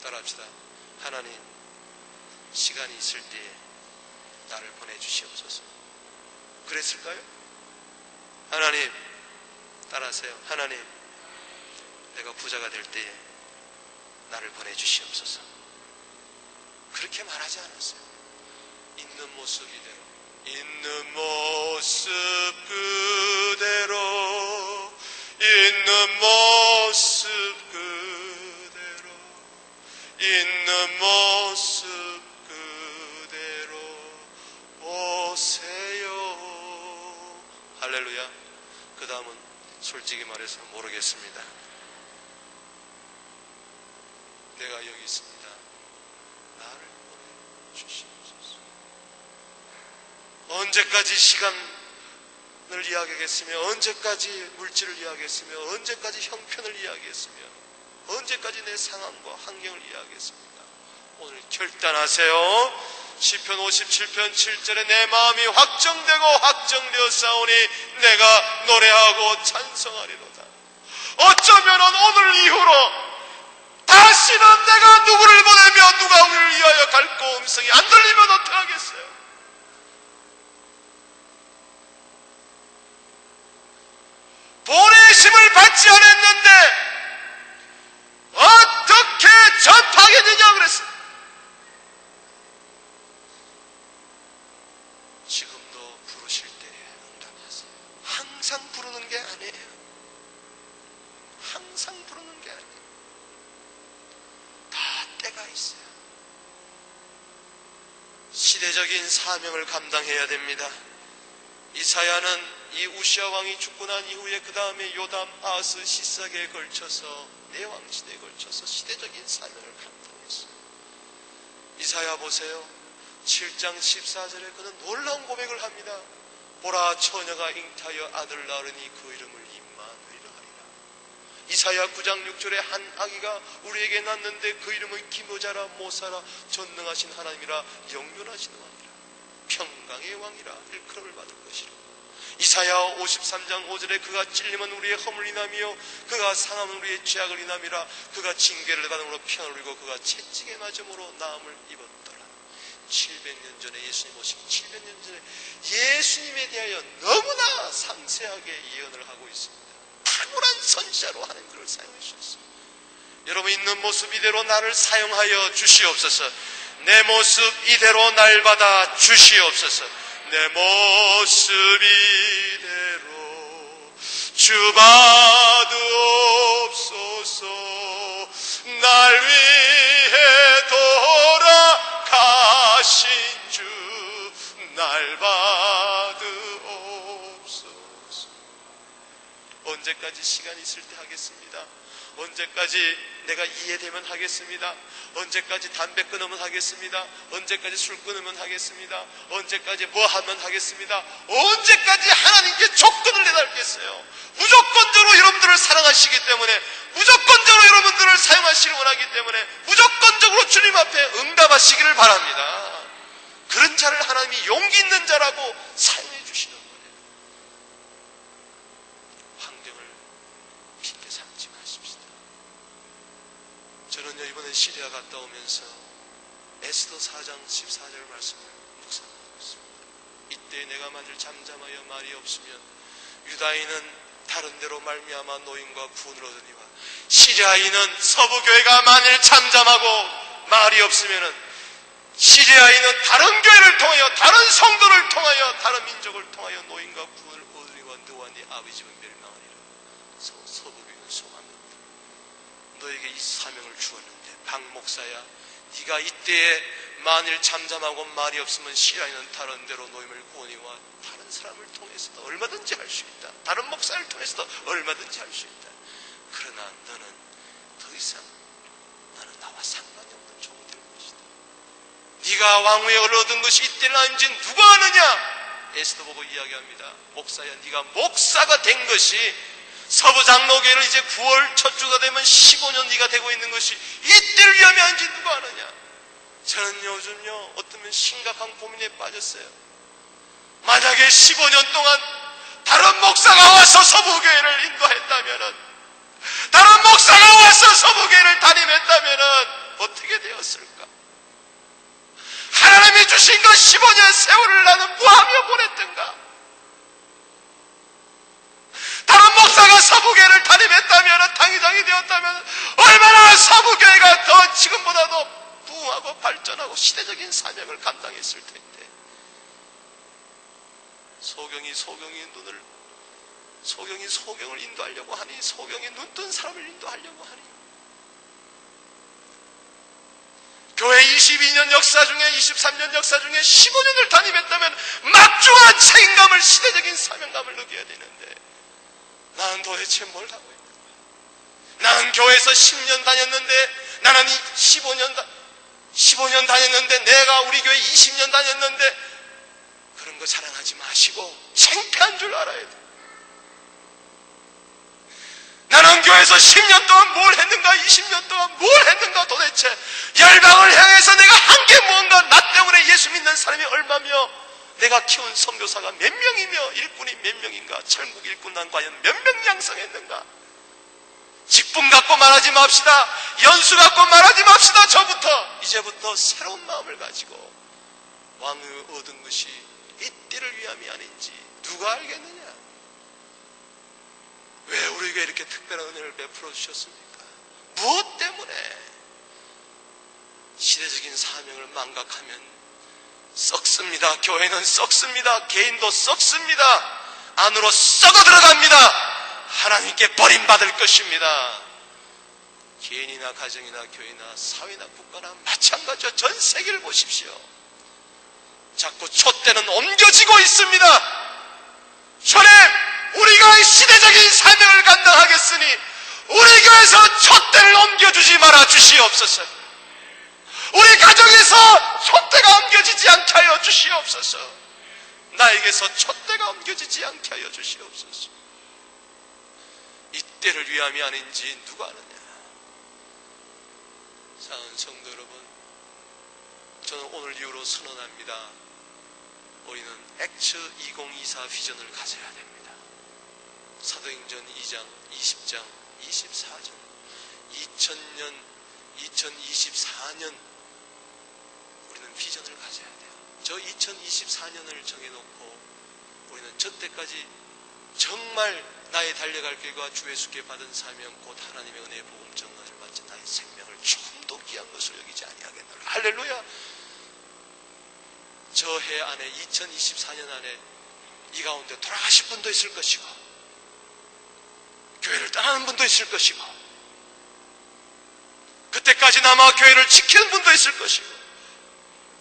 따라합시다. 하나님, 시간이 있을 때에 나를 보내주시옵소서. 그랬을까요? 하나님, 따라하세요. 하나님, 내가 부자가 될 때에 나를 보내주시옵소서. 그렇게 말하지 않았어요. 있는 모습 이대로 있는 모습 그대로, 있는 모습 그대로, 있는 모습 그대로 오세요. 할렐루야. 그 다음은 솔직히 말해서 모르겠습니다. 내가 여기 있습니다. 나를 보내주시옵소서. 언제까지 시간을 이야기하겠으며, 언제까지 물질을 이야기했으며, 언제까지 형편을 이야기했으며, 언제까지 내 상황과 환경을 이야기했습니까? 오늘 결단하세요. 시편 57편 7절에 내 마음이 확정되고 확정되었사오니 내가 노래하고 찬송하리로다. 어쩌면 오늘 이후로 다시는 내가 누구를 보내며 누가 우리를 위하여 갈고 음성이 안 들리면 어떡하겠어요? 보내심을 받지 않았는데 어떻게 전파하게 되냐 그랬어요. 지금도 부르실 때 응답하세요. 항상 부르는 게 아니에요. 항상 부르는 게 아니에요. 다 때가 있어요. 시대적인 사명을 감당해야 됩니다. 이사야는 이 우시아 왕이 죽고 난 이후에 그 다음에 요담, 아스, 시삭에 걸쳐서 네 왕시대에 걸쳐서 시대적인 사명을 감당했어요. 이사야 보세요. 7장 14절에 그는 놀라운 고백을 합니다. 보라, 처녀가 잉타하여 아들을 낳으니 그 이름을 임마누엘이라 하리라. 이사야 9장 6절에 한 아기가 우리에게 낳는데 그 이름은 기묘자라 모사라 전능하신 하나님이라 영존하신 왕이라 평강의 왕이라 일컬음을 받을 것이라. 이사야 53장 5절에 그가 찔림은 우리의 허물 인함이요 그가 상함은 우리의 죄악을 인함이라. 그가 징계를 받음으로 평안을 누리고 그가 채찍에 맞음으로 나음을 입었더라. 700년 전에 예수님 오시기 700년 전에 예수님에 대하여 너무나 상세하게 예언을 하고 있습니다. 탁월한 선지자로 하나님들을 사용해 주셨습니다. 여러분, 있는 모습 이대로 나를 사용하여 주시옵소서. 내 모습 이대로 날 받아 주시옵소서. 내 모습 이대로 주 받으옵소서. 날 위해 돌아가신 주 날 받으옵소서. 언제까지 시간 있을 때 하겠습니다. 언제까지 내가 이해되면 하겠습니다. 언제까지 담배 끊으면 하겠습니다. 언제까지 술 끊으면 하겠습니다. 언제까지 뭐 하면 하겠습니다. 언제까지 하나님께 조건을 내달겠어요. 무조건적으로 여러분들을 사랑하시기 때문에, 무조건적으로 여러분들을 사용하시길 원하기 때문에 무조건적으로 주님 앞에 응답하시기를 바랍니다. 그런 자를 하나님이 용기 있는 자라고 사용해 주시는 거예요. 환경을 핑계 삼지 마십시다. 저는요, 이번에 시리아 갔다 오면서 에스더 4장 14절 말씀을 묵상하고 있습니다. 이때 내가 만일 잠잠하여 말이 없으면 유다인은 다른 데로 말미암아 노임과 구원을 얻으니와 시리아인은 서부교회가 만일 잠잠하고 말이 없으면 시리아인은 다른 교회를 통하여, 다른 성도를 통하여, 다른 민족을 통하여 노임과 구원을 얻으니와 너와 네 아버지 집은 멸망하리라. 서부교회는 소망합니다. 너에게 이 사명을 주었는데 박 목사야, 네가 이때에 만일 잠잠하고 말이 없으면 시리아인은 다른 데로 노임을 구원이와 다른 사람을 통해서도 얼마든지 할 수 있다. 다른 목사를 통해서도 얼마든지 할 수 있다. 그러나 너는 더 이상 나는 나와 상관이 없는 종이 될 것이다. 네가 왕위에 얻은 것이 이때는 아닌지 누가 아느냐? 에스더 보고 이야기합니다. 목사야, 네가 목사가 된 것이 서부 장로교회를 이제 9월 첫 주가 되면 15년 네가 되고 있는 것이 이때를 위함이 아닌지 누가 아느냐? 저는 요즘요, 어쩌면 심각한 고민에 빠졌어요. 만약에 15년 동안 다른 목사가 와서 서부교회를 인도했다면은, 다른 목사가 와서 서부교회를 담임했다면은 어떻게 되었을까? 하나님이 주신 것 15년 세월을 나는 뭐하며 보냈던가? 다른 목사가 서부교회를 담임했다면, 당회장이 되었다면 얼마나 서부교회가 더 지금보다도 부흥하고 발전하고 시대적인 사명을 감당했을 텐데. 소경이 소경을 인도하려고 하니, 소경이 눈뜬 사람을 인도하려고 하니, 교회 22년 역사 중에 23년 역사 중에 15년을 담임했다면 막중한 책임감을, 시대적인 사명감을 느껴야 되는데, 나는 도대체 뭘 하고 있는 거야? 나는 교회에서 10년 다녔는데, 나는 15년 다녔는데, 내가 우리 교회 20년 다녔는데, 그런 거 자랑하지 마시고 창피한 줄 알아야 돼. 나는 교회에서 10년 동안 뭘 했는가, 20년 동안 뭘 했는가, 도대체 열방을 향해서 내가 한 게 무언가, 나 때문에 예수 믿는 사람이 얼마며, 내가 키운 선교사가 몇 명이며, 일꾼이 몇 명인가, 천국 일꾼 난 과연 몇 명 양성했는가. 직분 갖고 말하지 맙시다. 연수 갖고 말하지 맙시다. 이제부터 새로운 마음을 가지고 왕을 얻은 것이 이때를 위함이 아닌지 누가 알겠느냐? 왜 우리에게 이렇게 특별한 은혜를 베풀어 주셨습니까? 무엇 때문에? 시대적인 사명을 망각하면 썩습니다. 교회는 썩습니다. 개인도 썩습니다. 안으로 썩어 들어갑니다. 하나님께 버림받을 것입니다. 개인이나 가정이나 교회나 사회나 국가나 마찬가지로 전 세계를 보십시오. 자꾸 촛대는 옮겨지고 있습니다. 주님, 우리가 시대적인 사명을 감당하겠으니 우리 교회에서 촛대를 옮겨주지 말아 주시옵소서. 우리 가정에서 촛대가 옮겨지지 않게 하여 주시옵소서. 나에게서 촛대가 옮겨지지 않게 하여 주시옵소서. 이때를 위함이 아닌지 누가 아느냐? 사랑하는 성도 여러분, 저는 오늘 이후로 선언합니다. 우리는 액처 2024 비전을 가져야 됩니다. 사도행전 2장, 20장, 24장, 2024년 우리는 비전을 가져야 돼요. 저 2024년을 정해놓고 우리는 저 때까지 정말 나의 달려갈 길과 주 예수께 받은 사명 곧 하나님의 은혜의 복음 정언을 마친 나의 생명을 좀도 귀한 것을 여기지 아니하겠노라. 할렐루야. 저 해 안에 2024년 안에 이 가운데 돌아가실 분도 있을 것이고 교회를 떠나는 분도 있을 것이고 그때까지 남아 교회를 지키는 분도 있을 것이고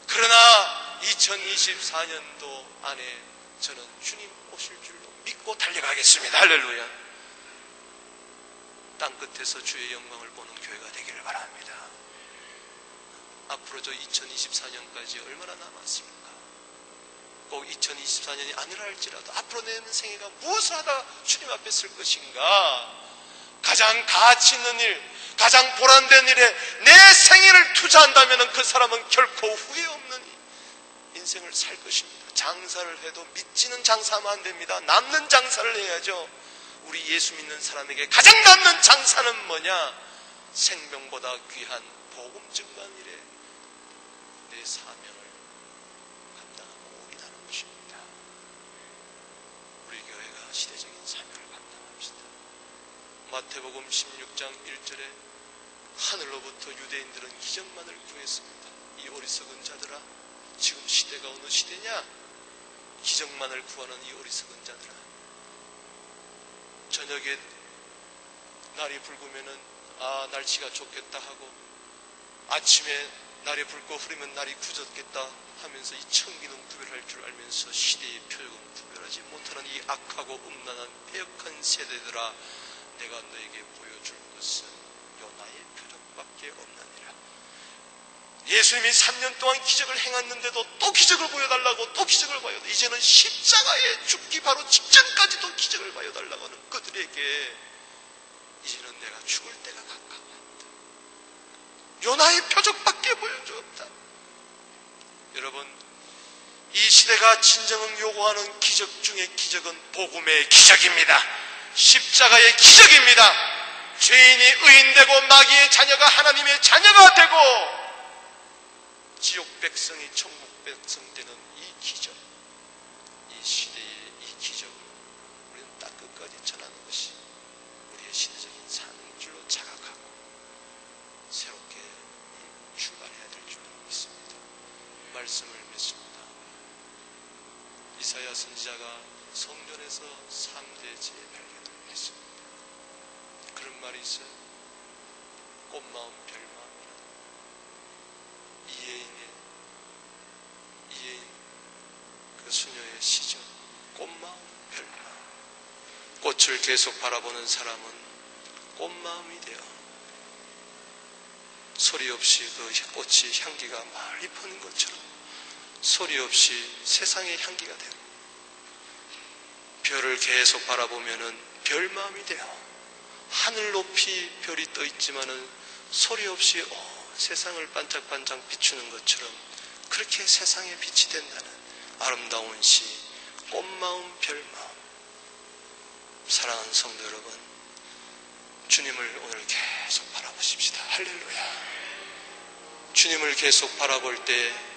그러나 2024년도 안에 저는 주님 오실 줄로 믿고 달려가겠습니다. 할렐루야. 땅끝에서 주의 영광을 보는 교회가 되기를 바랍니다. 앞으로 저 2024년까지 얼마나 남았습니까? 꼭 2024년이 아니라 할지라도 앞으로 내 생애가 무엇을 하다 주님 앞에 쓸 것인가? 가장 가치 있는 일, 가장 보람된 일에 내 생애를 투자한다면 그 사람은 결코 후회 없는 인생을 살 것입니다. 장사를 해도 믿지는 장사하면 안 됩니다. 남는 장사를 해야죠. 우리 예수 믿는 사람에게 가장 남는 장사는 뭐냐? 생명보다 귀한 복음 증거한 일에 내 사명을 감당하고 올인하는 것입니다. 우리 교회가 시대적인 사명을 감당합시다. 마태복음 16장 1절에 하늘로부터 유대인들은 기적만을 구했습니다. 이 어리석은 자들아, 지금 시대가 어느 시대냐? 기적만을 구하는 이 어리석은 자들아. 저녁에 날이 붉으면은 날씨가 좋겠다 하고 아침에 날이 붉고 흐리면 날이 굳었겠다 하면서 이 청기능 구별할 줄 알면서 시대의 표적은 구별하지 못하는 이 악하고 음란한 패역한 세대들아, 내가 너에게 보여줄 것은 요나의 표적밖에 없느니라. 예수님이 3년 동안 기적을 행했는데도 또 기적을 보여달라고, 또 기적을 보여달라고, 이제는 십자가에 죽기 바로 직전까지도 기적을 보여달라고 하는 그들에게 이제는 내가 죽을 때가 가까웠다. 요나의 표적밖에 보여주었다. 여러분, 이 시대가 진정은 요구하는 기적 중에 기적은 복음의 기적입니다. 십자가의 기적입니다. 죄인이 의인되고 마귀의 자녀가 하나님의 자녀가 되고 지옥 백성이 천국 백성 되는 이 기적, 이 시대의 이 기적을 우리는 딱 끝까지 전하는 것이 우리의 시대적인 사명인 줄로 자각하고 새롭게 출발해야 될 줄로 믿습니다. 말씀을 믿습니다. 이 이사야 선지자가 성전에서 3대 재발견을 했습니다. 그런 말이 있어요. 꽃마음 별마음이라. 이예인 그 수녀의 시죠. 꽃마음 별마음. 꽃을 계속 바라보는 사람은 꽃마음이 되어 소리 없이 그 꽃이 향기가 멀리 퍼는 것처럼 소리 없이 세상의 향기가 되어 별을 계속 바라보면은 별마음이 되어 하늘 높이 별이 떠 있지만은 소리 없이 세상을 반짝반짝 비추는 것처럼 그렇게 세상에 빛이 된다는 아름다운 시 꽃마음 별마음. 사랑하는 성도 여러분, 주님을 오늘 계속 바라보십시다. 할렐루야. 주님을 계속 바라볼 때